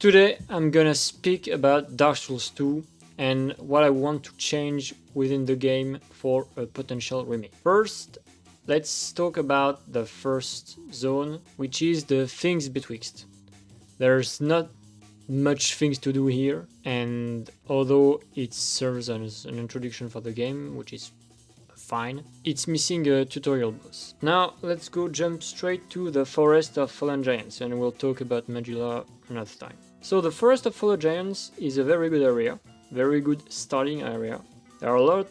Today I'm gonna speak about Dark Souls 2 and what I want to change within the game for a potential remake. First, let's talk about the first zone, which is the things betwixt. There's not much things to do here, and although it serves as an introduction for the game, which is fine, it's missing a tutorial boss. Now let's go jump straight to the Forest of Fallen Giants, and we'll talk about Majula another time. So the Forest of Fallen Giants is a very good area, very good starting area. There are a lot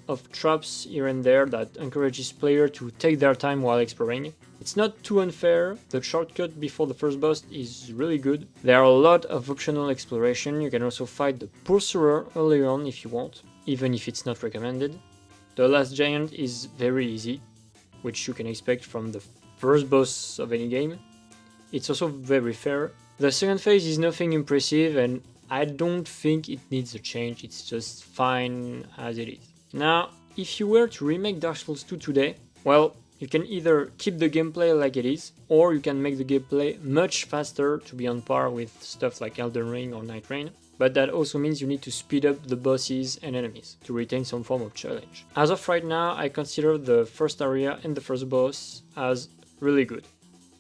of traps here and there that encourages player to take their time while exploring. It's not too unfair, the shortcut before the first boss is really good. There are a lot of optional exploration, you can also fight the Pursuer early on if you want, even if it's not recommended. The last giant is very easy, which you can expect from the first boss of any game. It's also very fair. The second phase is nothing impressive and I don't think it needs a change, it's just fine as it is. Now, if you were to remake Dark Souls 2 today, well, you can either keep the gameplay like it is, or you can make the gameplay much faster to be on par with stuff like Elden Ring or Night Rain, but that also means you need to speed up the bosses and enemies to retain some form of challenge. As of right now, I consider the first area and the first boss as really good.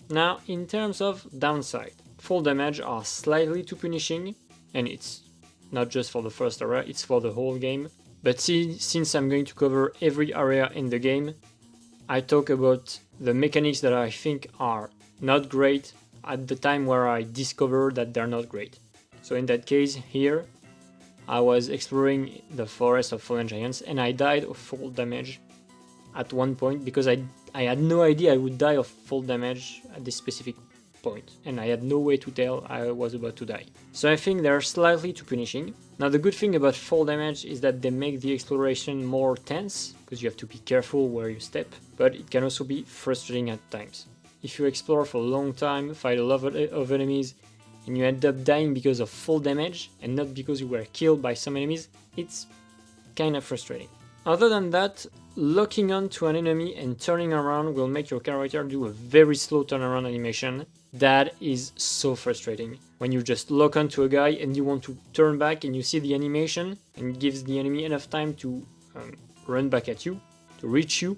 Now, in terms of downside, full damage are slightly too punishing, and it's not just for the first area, it's for the whole game. But since I'm going to cover every area in the game, I talk about the mechanics that I think are not great at the time where I discovered that they're not great. So in that case here, I was exploring the Forest of Fallen Giants and I died of full damage at one point because I had no idea I would die of full damage at this specific point, and I had no way to tell I was about to die. So I think they're slightly too punishing. Now the good thing about full damage is that they make the exploration more tense, because you have to be careful where you step, but it can also be frustrating at times. If you explore for a long time, fight a lot of enemies, and you end up dying because of full damage, and not because you were killed by some enemies, it's kinda frustrating. Other than that, locking on to an enemy and turning around will make your character do a very slow turnaround animation. That is so frustrating. When you just lock onto a guy and you want to turn back and you see the animation and it gives the enemy enough time to run back at you, to reach you,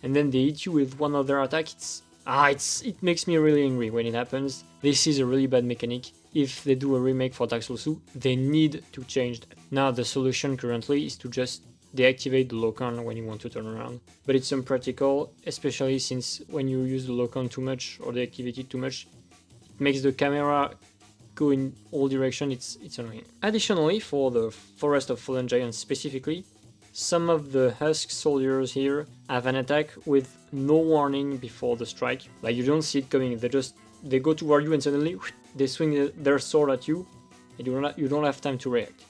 and then they hit you with one other attack, it makes me really angry when it happens. This is a really bad mechanic. If they do a remake for Dark Souls 2, they need to change that. Now the solution currently is to just deactivate the lock-on when you want to turn around, but it's impractical, especially since when you use the lock-on too much or deactivate it too much, it makes the camera go in all directions, it's annoying. Additionally, for the Forest of Fallen Giants specifically, some of the Husk soldiers here have an attack with no warning before the strike, like you don't see it coming, they go toward you and suddenly they swing their sword at you and you don't have time to react.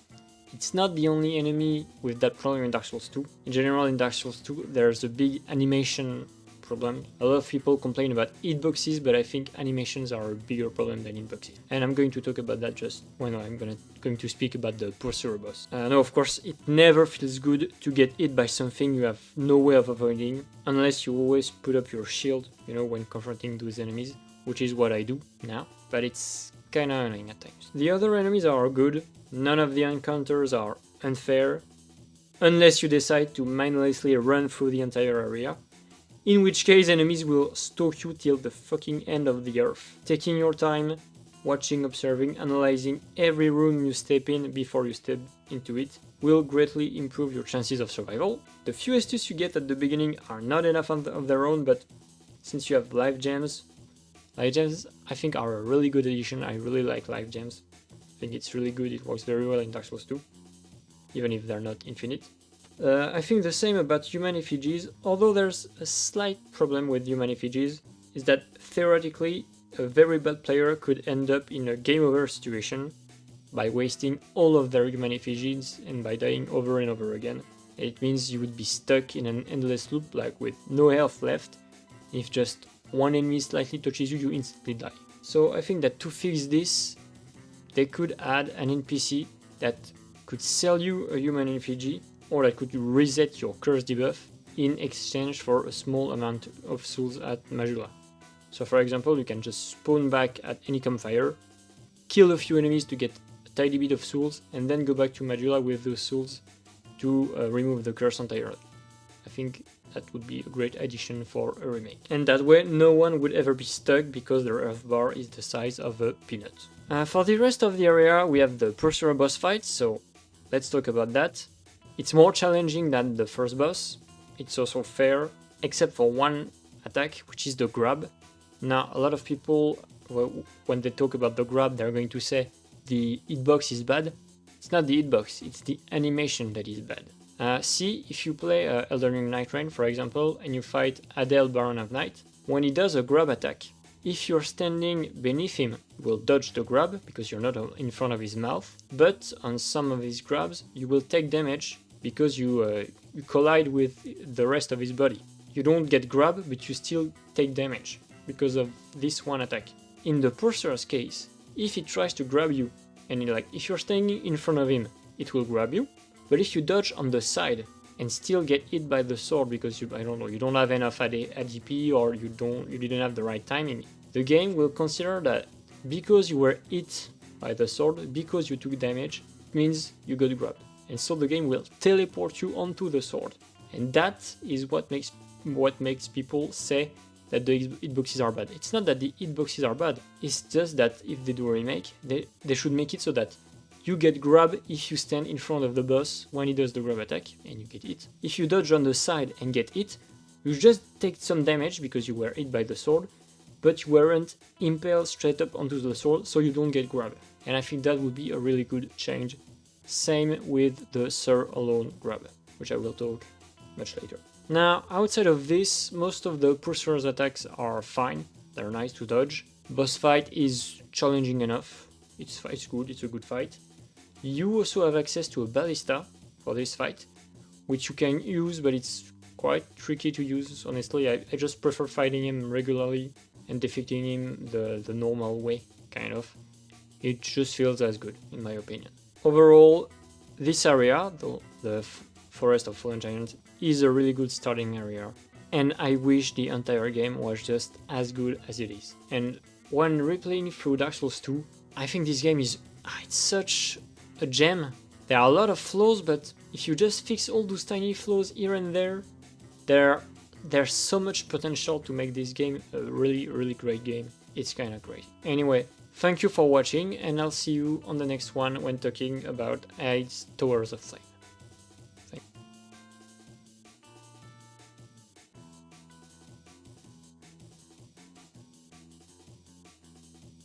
It's not the only enemy with that problem in Dark Souls 2. In general, in Dark Souls 2, there's a big animation problem. A lot of people complain about hitboxes, but I think animations are a bigger problem than hitboxes. And I'm going to talk about that just when I'm going to speak about the Pursuer boss. No, of course, it never feels good to get hit by something you have no way of avoiding, unless you always put up your shield, when confronting those enemies, which is what I do now, but it's kinda annoying at times. The other enemies are good. None of the encounters are unfair, unless you decide to mindlessly run through the entire area, in which case enemies will stalk you till the fucking end of the earth. Taking your time, watching, observing, analyzing every room you step in before you step into it will greatly improve your chances of survival. The few astuces you get at the beginning are not enough of their own, but since you have life gems I think are a really good addition. I really like life gems. I think it's really good, it works very well in Dark Souls 2, even if they're not infinite. I think the same about human effigies, although there's a slight problem with human effigies, is that theoretically a very bad player could end up in a game over situation by wasting all of their human effigies and by dying over and over again. It means you would be stuck in an endless loop, like with no health left. If just one enemy slightly touches you, you instantly die. So I think that to fix this, they could add an NPC that could sell you a human effigy, or that could reset your curse debuff in exchange for a small amount of souls at Majula. So for example, you can just spawn back at any campfire, kill a few enemies to get a tiny bit of souls, and then go back to Majula with those souls to remove the curse entirely. I think that would be a great addition for a remake. And that way no one would ever be stuck because their health bar is the size of a peanut. For the rest of the area we have the Pursuer boss fight, so let's talk about that. It's more challenging than the first boss. It's also fair, except for one attack, which is the grab. Now, a lot of people, when they talk about the grab, they're going to say the hitbox is bad. It's not the hitbox, it's the animation that is bad. See, if you play Elden Ring Night Rain, for example, and you fight Adele, Baron of Night, when he does a grab attack, if you're standing beneath him, you will dodge the grab, because you're not in front of his mouth, but on some of his grabs, you will take damage, because you collide with the rest of his body. You don't get grab, but you still take damage, because of this one attack. In the Pursuer's case, if he tries to grab you, and if you're standing in front of him, it will grab you, but if you dodge on the side and still get hit by the sword because you don't have enough ADP or you didn't have the right timing, the game will consider that because you were hit by the sword, because you took damage, it means you got grabbed. And so the game will teleport you onto the sword. And that is what makes people say that the hitboxes are bad. It's not that the hitboxes are bad, it's just that if they do a remake, they should make it so that you get grabbed if you stand in front of the boss when he does the grab attack and you get hit. If you dodge on the side and get hit, you just take some damage because you were hit by the sword, but you weren't impaled straight up onto the sword, so you don't get grabbed. And I think that would be a really good change. Same with the Sir Alone grab, which I will talk much later. Now, outside of this, most of the Pursuer's attacks are fine. They're nice to dodge. Boss fight is challenging enough. It's good, it's a good fight. You also have access to a ballista for this fight, which you can use, but it's quite tricky to use, honestly. I just prefer fighting him regularly and defeating him the normal way, kind of. It just feels as good, in my opinion. Overall, this area, the Forest of Fallen Giants, is a really good starting area, and I wish the entire game was just as good as it is. And when replaying through Dark Souls 2, I think this game is it's such a gem. There are a lot of flaws, but if you just fix all those tiny flaws here and there, there's so much potential to make this game a really, really great game. It's kind of great. Anyway, thank you for watching, and I'll see you on the next one when talking about Hades Towers of Flame.